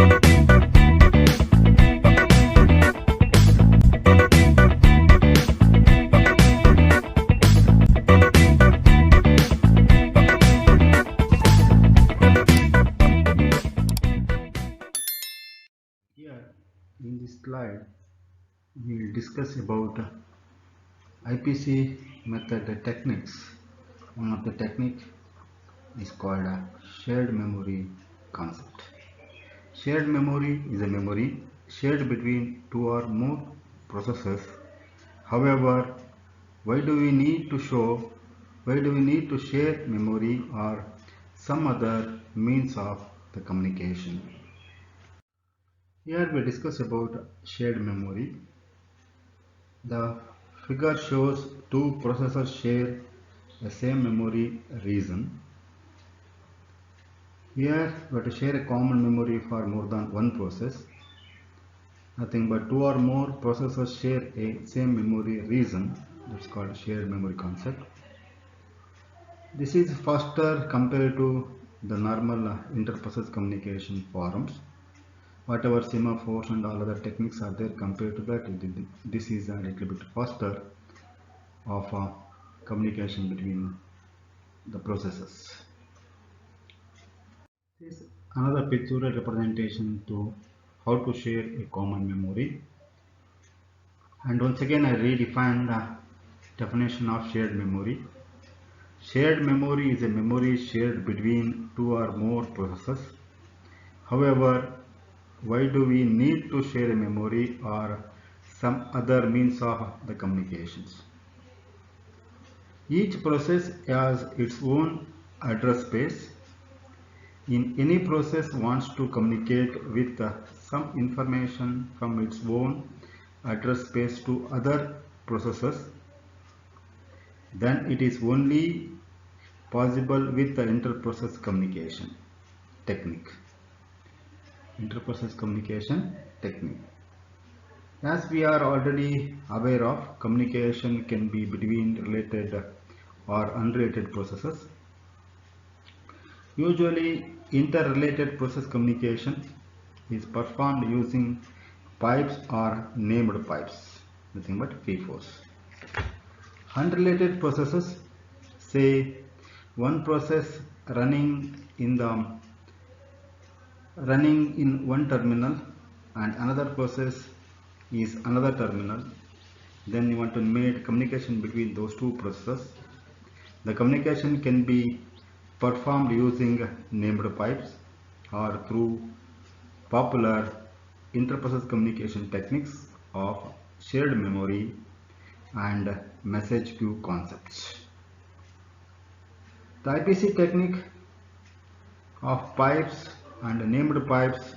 Here in this slide we will discuss about IPC method techniques. One of the technique is called a shared memory concept. Shared memory is a memory shared between two or more processes. However, why do we need to show why do we need to share memory or some other means of the communication? Here we discuss about shared memory. The figure shows two processors share the same memory region. Here we have to share a common memory for more than one process. Nothing but two or more processors share a same memory region. That's called shared memory concept. This is faster compared to the normal inter-process communication forums. Whatever semaphores and all other techniques are there, compared to that, this is a little bit faster of communication between the processes. This is another pictorial representation to how to share a common memory. And once again I redefine the definition of shared memory. Shared memory is a memory shared between two or more processes. However, why do we need to share a memory or some other means of the communications? Each process has its own address space. In any process wants to communicate with some information from its own address space to other processes, then it is only possible with the inter-process communication technique. Inter-process communication technique. As we are already aware of, communication can be between related or unrelated processes. Usually, interrelated process communication is performed using pipes or named pipes, nothing but P4s. Unrelated processes, say one process running in one terminal and another process is another terminal, then you want to make communication between those two processes. The communication can be performed using named pipes or through popular interprocess communication techniques of shared memory and message queue concepts. The IPC technique of pipes and named pipes,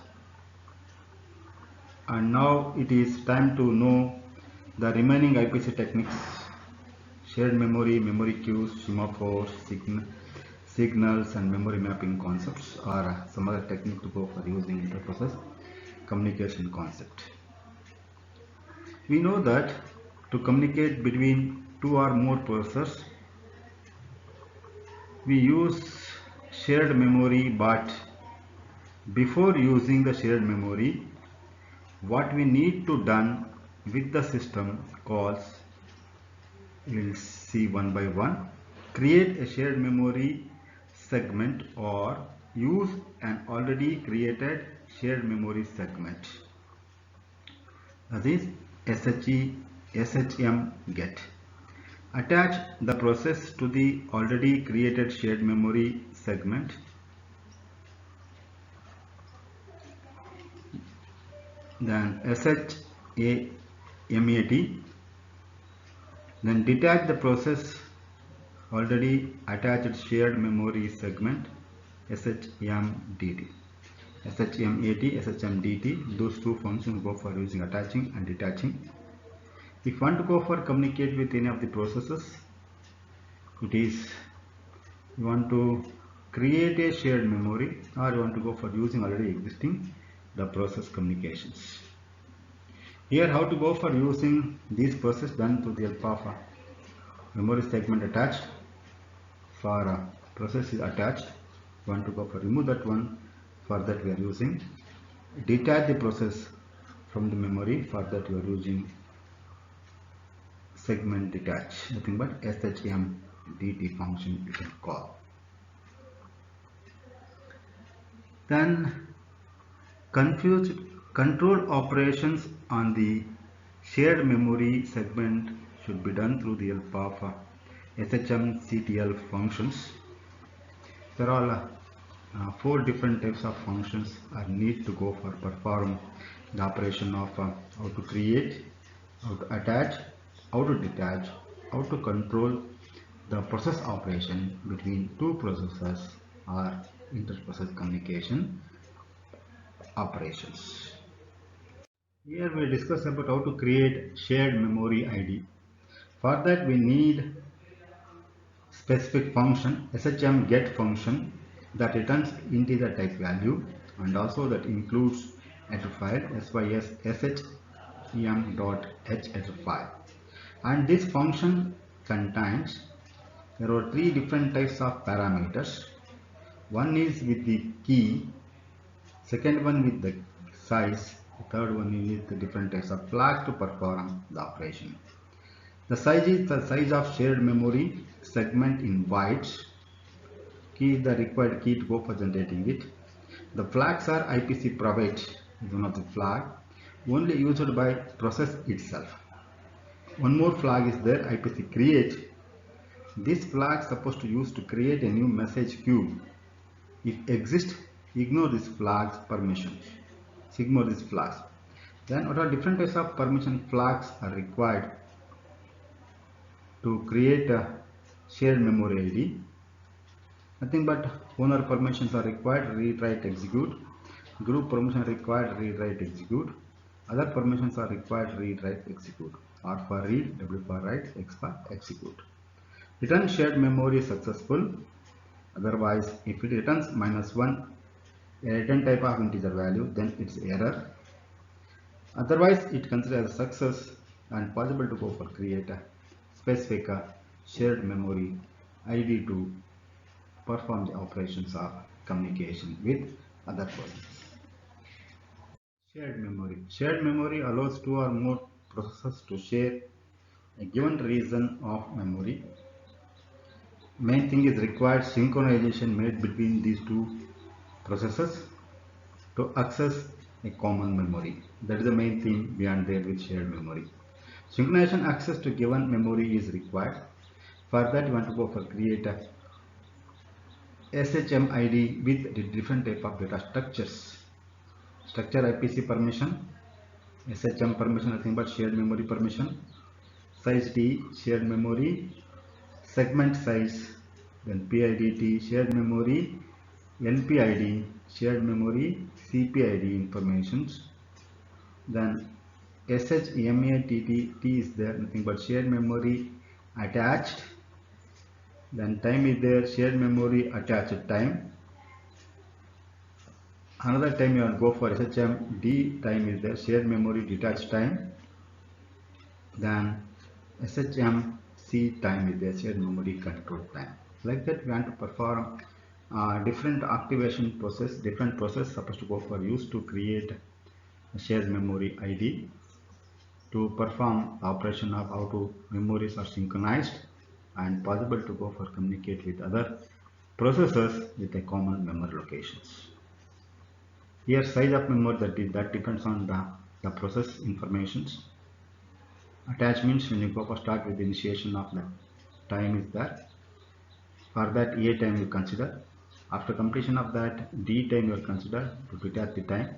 and now it is time to know the remaining IPC techniques: shared memory, memory queues, semaphores, signals and memory mapping concepts are some other technique to go for using interprocess communication concept. We know that to communicate between two or more processors we use shared memory, but before using the shared memory, what we need to done with the system calls, we'll see one by one. Create a shared memory segment or use an already created shared memory segment, that is SHM get. Attach the process to the already created shared memory segment. Then SHMAT. Then detach the process already attached shared memory segment SHMDT. SHMAT, SHMDT, those two functions go for using attaching and detaching. If you want to go for communicate with any of the processes, it is you want to create a shared memory or you want to go for using already existing the process communications. Here how to go for using these process done to the help of memory segment attached. For process is attached, you want to go for remove that one, for that we are using detach the process from the memory. For that you are using segment detach, nothing but shmdt function you can call. Then confused control operations on the shared memory segment should be done through the help of shmctl functions. There are four different types of functions are need to go for perform the operation of how to create, how to attach, how to detach, how to control the process operation between two processes or inter-process communication operations. Here we discuss about how to create shared memory ID. For that we need specific function shm get function that returns integer type value and also that includes header file sym.h file, and this function contains there are three different types of parameters. One is with the key, second one with the size, the third one is with the different types of flags to perform the operation. The size is the size of shared memory segment in bytes. Key is the required key to go for generating it. The flags are IPC private is one of the flag only used by process itself. One more flag is there, IPC create. This flag is supposed to use to create a new message queue. If exist, ignore this flag's permissions. Ignore these flags. Then what are different types of permission flags are required to create a shared memory ID? Nothing but owner permissions are required, read, write, execute. Group permission required, read, write, execute. Other permissions are required, read, write, execute. R for read, W for write, X for execute. Return shared memory is successful. Otherwise, if it returns -1, a return type of integer value, then it's error. Otherwise, it considered as a success and possible to go for create a specific shared memory ID to perform the operations of communication with other persons. Shared memory. Shared memory allows two or more processes to share a given region of memory. Main thing is required synchronization made between these two processes to access a common memory. That is the main thing beyond there with shared memory. Synchronization access to given memory is required. For that, you want to go for create a SHMID with the different type of data structures. Structure IPC permission, SHM permission, nothing but shared memory permission, size T shared memory, segment size, then PIDT shared memory, NPID shared memory, CPID informations, then SHMATT is there, nothing but shared memory attached, then time is there, shared memory attached time. Another time you want to go for SHMD time is there, shared memory detached time. Then SHMC time is there, shared memory control time. Like that we want to perform different activation process, different process supposed to go for use to create a shared memory ID to perform the operation of how to memories are synchronized and possible to go for communicate with other processors with a common memory locations. Here size of memory that depends on the process informations. Attach means when you go for start with the initiation of the time is there. For that A time you consider. After completion of that D time you consider to detach the time.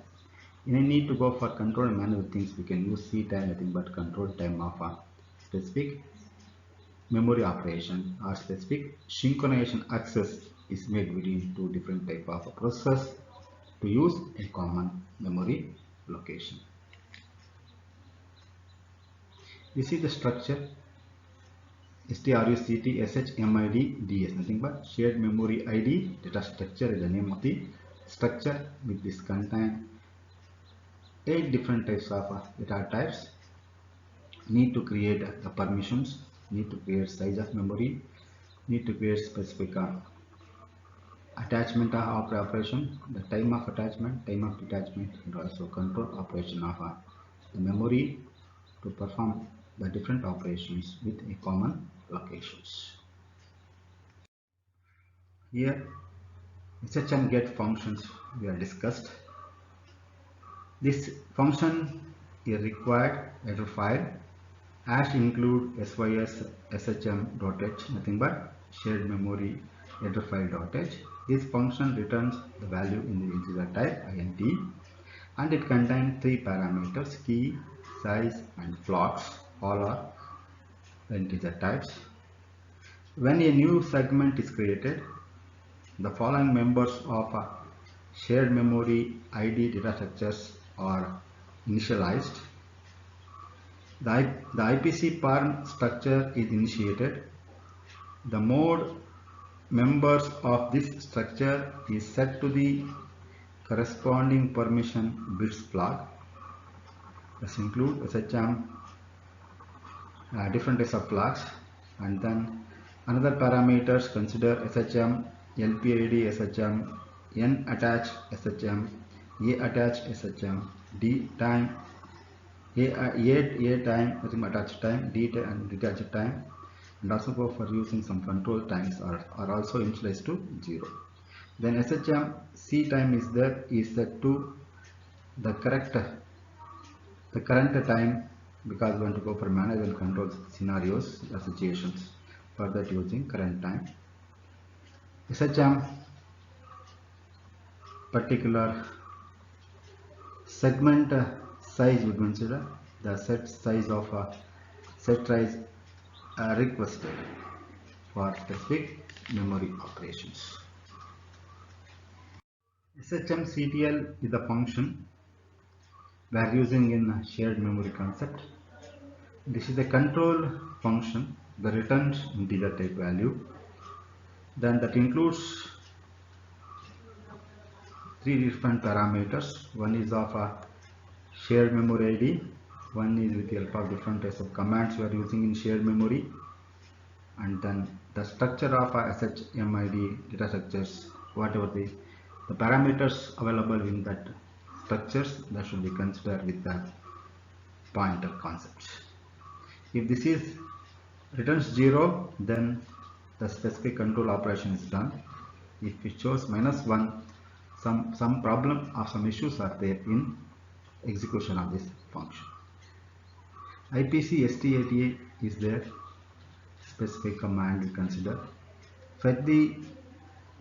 In a need to go for control and manage things, we can use C time, nothing but control time of a specific memory operation or specific synchronization access is made between two different type of process to use a common memory location. This is the structure struct shmid ds, nothing but shared memory ID. Data structure is the name of the structure. With this contain 8 different types of data types. Need to create the permissions, need to create size of memory, need to create specific attachment of operation, the time of attachment, time of detachment, and also control operation of the memory to perform the different operations with a common locations. Here SHM get functions we have discussed. This function is required header file hash include sys shm.h, nothing but shared memory header file.h. This function returns the value in the integer type int, and it contains three parameters: key, size, and floats. All are integer types. When a new segment is created, the following members of a shared memory ID data structures are initialized. The IPC parm structure is initiated. The mode members of this structure is set to the corresponding permission bits flag. This include SHM different types of flags, and then another parameters consider SHM, LPID SHM, N attached SHM, A attached SHM, D time, A time, attached time, D time and detached time, and also go for using some control times are also initialized to 0. Then SHM C time is there, is set to the current time, because we want to go for manage and control scenarios or situations, for that using current time. SHM particular segment size would consider the set size of set size requested for specific memory operations. SHM CTL is the function we are using in shared memory concept. This is a control function that returns integer type value. Then that includes three different parameters. One is of a shared memory ID, one is with the help of different types of commands we are using in shared memory, and then the structure of a SHMID data structures, whatever the parameters available in that structures, that should be considered with the pointer concept. If this is returns 0, then the specific control operation is done. If it shows -1, some problem or some issues are there in execution of this function. IPC STATA is there, specific command we consider. Fetch the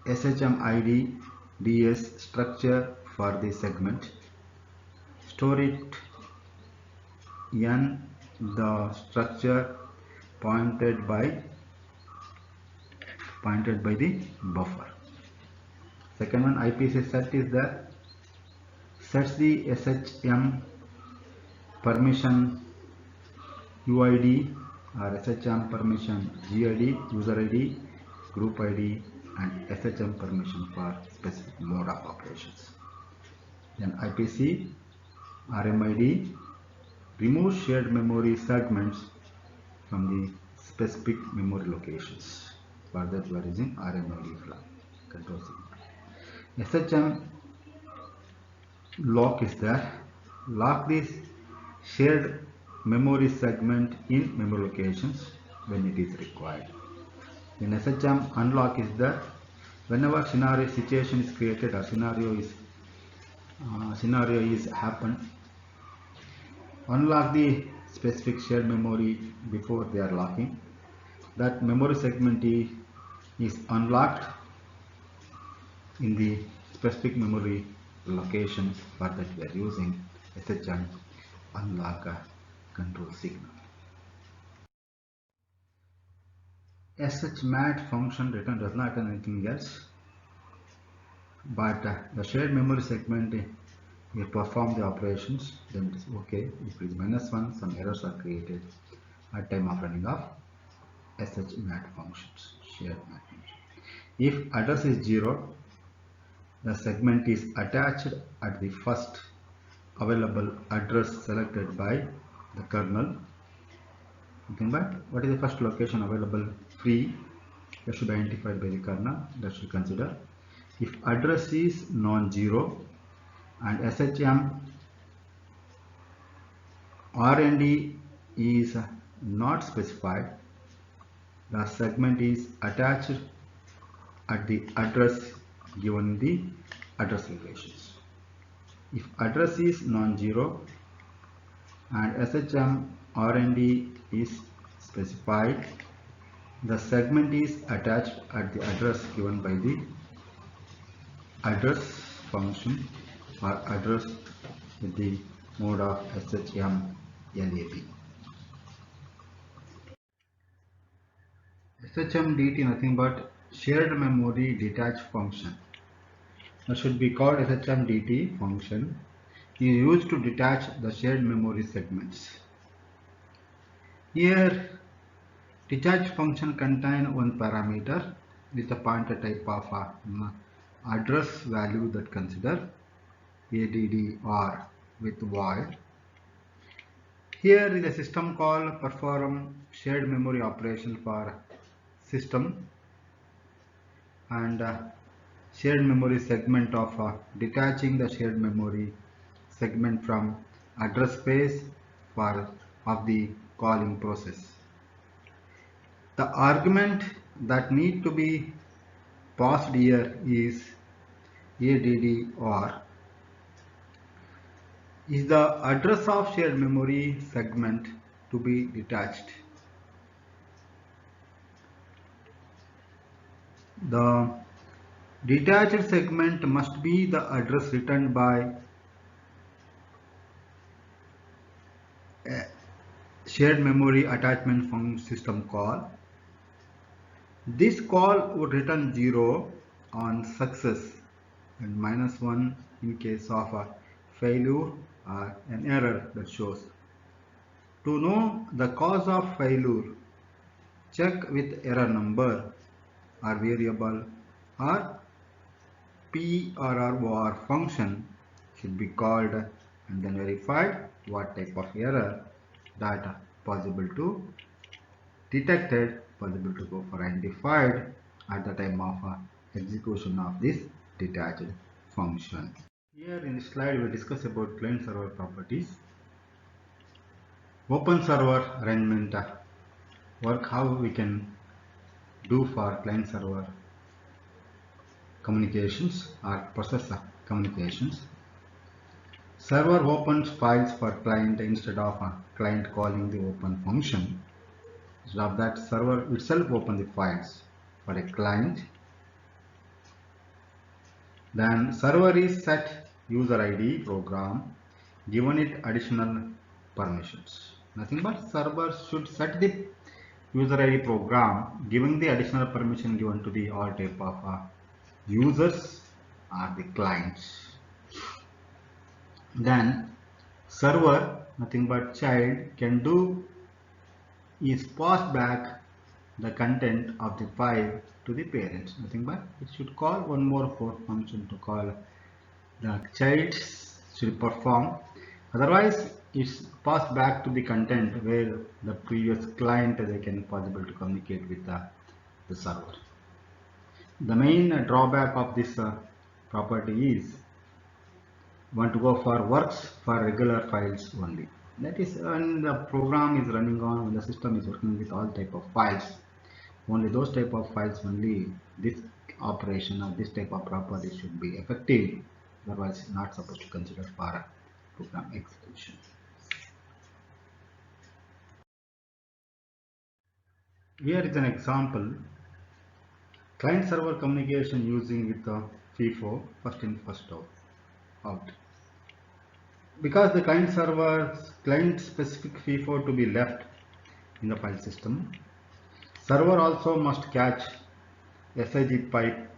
SHM ID DS structure for the segment. Store it n the structure pointed by the buffer. Second one, IPC set is there. Sets the SHM permission UID or SHM permission GID, user ID, group ID, and SHM permission for specific mode of operations. Then IPC RMID remove shared memory segments from the specific memory locations. For that we are using RMID flag control signal. SHM lock is there. Lock this shared memory segment in memory locations when it is required. Then SHM unlock is there. Whenever scenario situation is created or scenario is happened, unlock the specific shared memory before they are locking. That memory segment is unlocked in the specific memory location. For that we are using SHM unlock control signal. SHMAT function return does not return anything else, but the shared memory segment will perform the operations. Then it is okay. If it is -1, some errors are created at time of running of SHMAT functions, shared MAT function. If address is 0, the segment is attached at the first available address selected by the kernel. But what is the first location available free, that should be identified by the kernel, that should consider. If address is non-zero and SHM RND is not specified, the segment is attached at the address given in the address locations. If address is non-zero and SHM RND is specified, the segment is attached at the address given by the address function or address with the mode of SHM LAB. SHMDT nothing but shared memory detach function. That should be called SHMDT function is used to detach the shared memory segments. Here detach function contain one parameter with a pointer type of address value that consider ADDR with void. Here is a system call perform shared memory operation for system and shared memory segment of detaching the shared memory segment from address space of the calling process. The argument that need to be passed here is ADDR is the address of shared memory segment to be detached. The detached segment must be the address returned by a shared memory attachment function system call. This call would return 0 on success and -1 in case of a failure or an error that shows. To know the cause of failure, check with error number or variable or PRROR function should be called and then verified what type of error that possible to detected, possible to go for identified at the time of execution of this detached function. Here in this slide we discuss about client server properties. Open server arrangement work, how we can do for client server communications or processor communications. Server opens files for client instead of client calling the open function. Instead of that, server itself opens the files for a client. Then server is set user ID program, given it additional permissions. Nothing but server should set the user ID program giving the additional permission given to the all type of users or the clients. Then server, nothing but child, can do is pass back the content of the file to the parents. Nothing but it should call one more for function to call the child should perform. Otherwise, it's passed back to the content where the previous client they can possible to communicate with the server. The main drawback of this property is want to go for works for regular files only. That is when the program is running on, when the system is working with all type of files, only those type of files only this operation or this type of property should be effective. Otherwise not supposed to consider for program execution. Here is an example. Client server communication using with the FIFO, first in first out. Because the client server's client specific FIFO to be left in the file system, server also must catch SIG pipe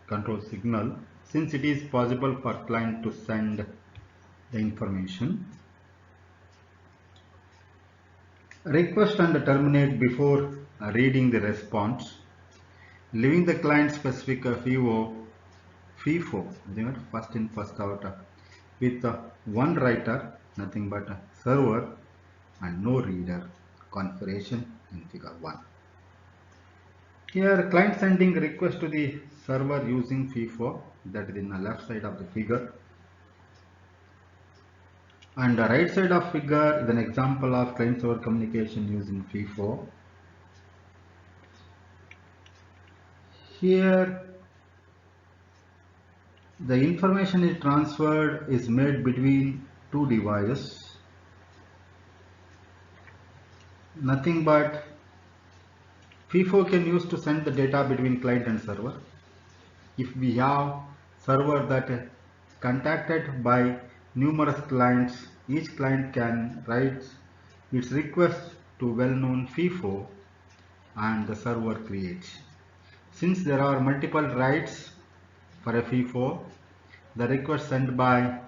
control signal since it is possible for client to send the information. Request and terminate before reading the response, leaving the client specific FIFO first in first out with one writer, nothing but a server, and no reader configuration in figure 1. Here client sending request to the server using FIFO, that is in the left side of the figure, and the right side of figure is an example of client server communication using FIFO. Here the information is transferred is made between two devices, nothing but FIFO can use to send the data between client and server. If we have server that contacted by numerous clients, each client can write its request to well-known FIFO and the server creates. Since there are multiple writes for a FIFO, the request sent by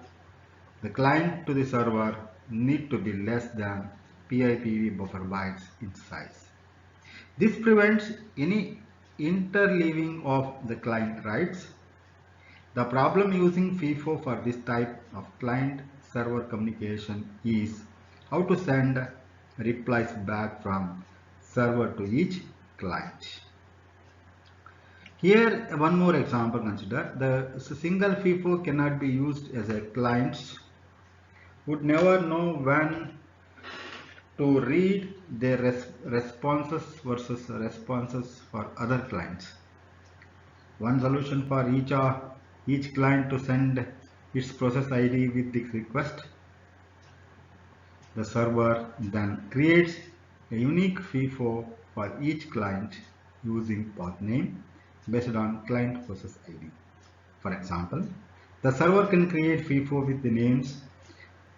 the client to the server need to be less than PIPV buffer bytes in size. This prevents any interleaving of the client writes. The problem using FIFO for this type of client-server communication is how to send replies back from server to each client. Here one more example consider. The single FIFO cannot be used as a client would never know when to read their responses versus responses for other clients. One solution for each client to send its process ID with the request. The server then creates a unique FIFO for each client using path name based on client process ID. For example, the server can create FIFO with the names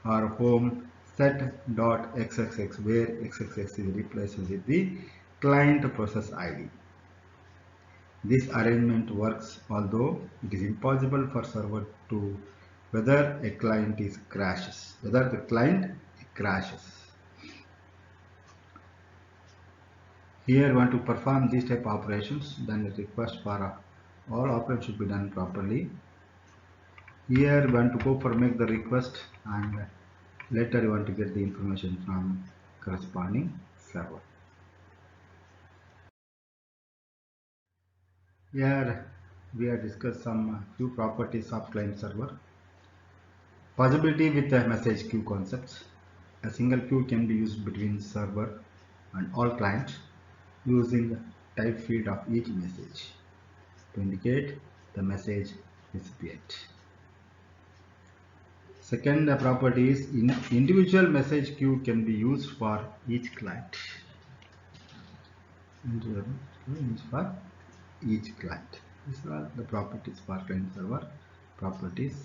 or home set.xxx where xxx is replaced with the client process ID. This arrangement works although it is impossible for server to whether the client crashes. Here we want to perform these type of operations, then the request for all operations should be done properly. Here we want to go for make the request and later you want to get the information from corresponding server. Here we have discussed some few properties of client server. Possibility with the message queue concepts. A single queue can be used between server and all clients using type field of each message to indicate the message recipient. Second property is individual message queue can be used for each client. For each client. These are the properties for client server properties.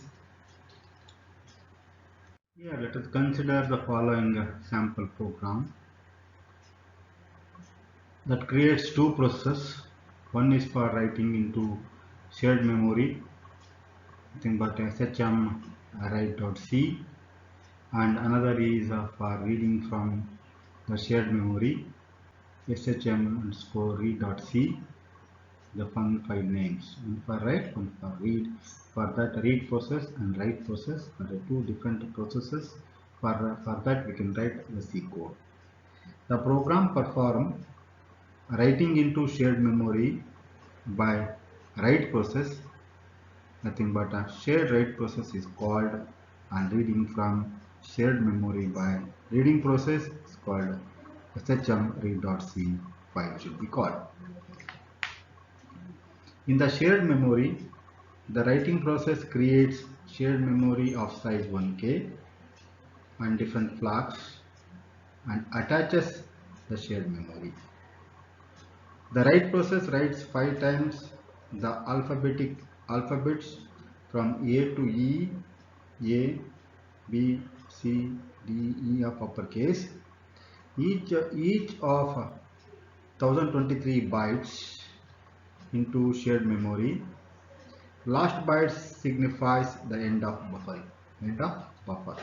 Here let us consider the following sample program that creates two processes. One is for writing into shared memory, nothing but SHM write.c, and another is for reading from the shared memory SHM_read.c, the file names, one for write, one for read. For that read process and write process are two different processes. For that we can write the C code. The program performs writing into shared memory by write process, nothing but a shared write process is called, and reading from shared memory by reading process is called SHM_read.c file should be called. In the shared memory, the writing process creates shared memory of size 1K and different flags and attaches the shared memory. The write process writes 5 times the alphabets from A to E, A, B, C, D, E of uppercase. Each of 1023 bytes into shared memory. Last byte signifies the end of buffer.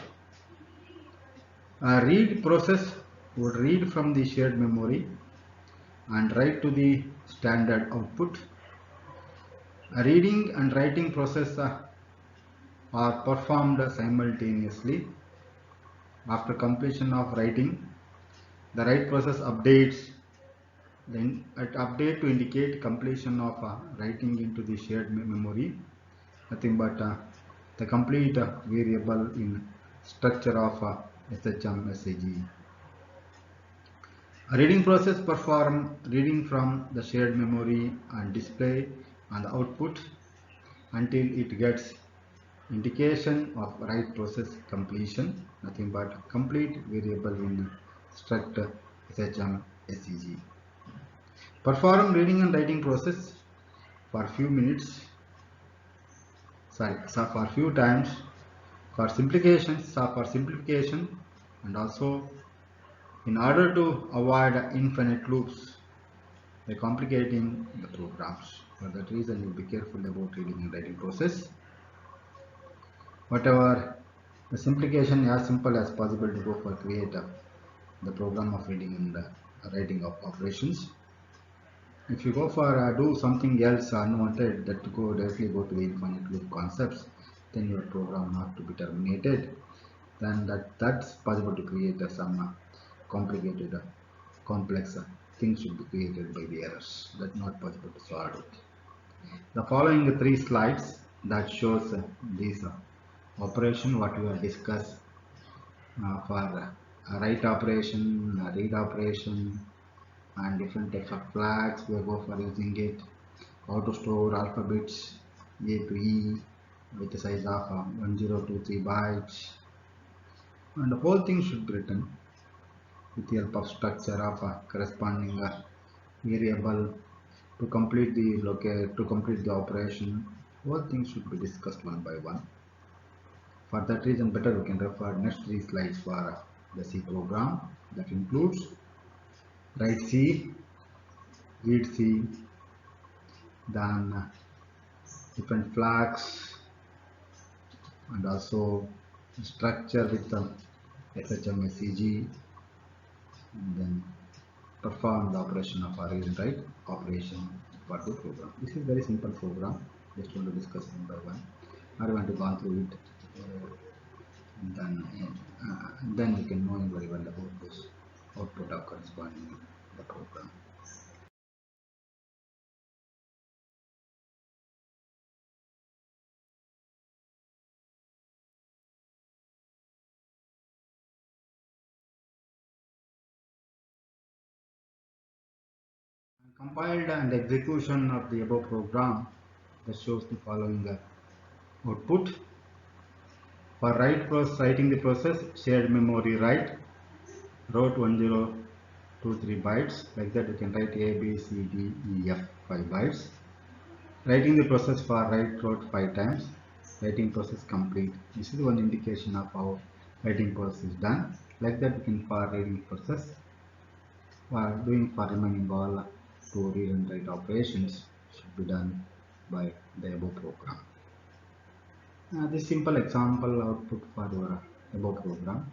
A read process would read from the shared memory and write to the standard output. A reading and writing process are performed simultaneously. After completion of writing, the write process updates Then at update to indicate completion of writing into the shared memory, nothing but the complete variable in structure of SHM SAG. A reading process perform reading from the shared memory and display on the output until it gets indication of write process completion, nothing but complete variable in struct SHM SEG. Perform reading and writing process for few minutes, so for few times for simplification, and also in order to avoid infinite loops by complicating the programs. For that reason, you be careful about reading and writing process. Whatever the simplification, as simple as possible to go for create the program of reading and writing of operations. If you go for do something else unwanted, that to go directly go to the infinite loop concepts, then your program not to be terminated. Then that's possible to create some complicated, complex things should be created by the errors. That's not possible to solve it. The following three slides that shows this operation what we have discussed for write operation, read operation, and different types of flags we go for using it, how to store alphabets A to E with the size of 1023 bytes, and the whole thing should be written with the help of structure of a corresponding variable to complete the operation. Whole things should be discussed one by one. For that reason, better we can refer next three slides for the C program that includes write C, read C, then different flags, and also structure with the SHM SEG, and then perform the operation of read and write operation for the program. This is very simple program. Just want to discuss one by one. I want to go through it. Then you can know very well about this output of corresponding the program. Compiled and execution of the above program that shows the following output. For writing the process, shared memory write wrote 1023 bytes. Like that, you can write A, B, C, D, E, F 5 bytes. Writing the process for write wrote 5 times. Writing process complete. This is one indication of how writing process is done. Like that, you can for reading process for doing for remaining all to read and write operations should be done by the above program. This simple example output for your above program.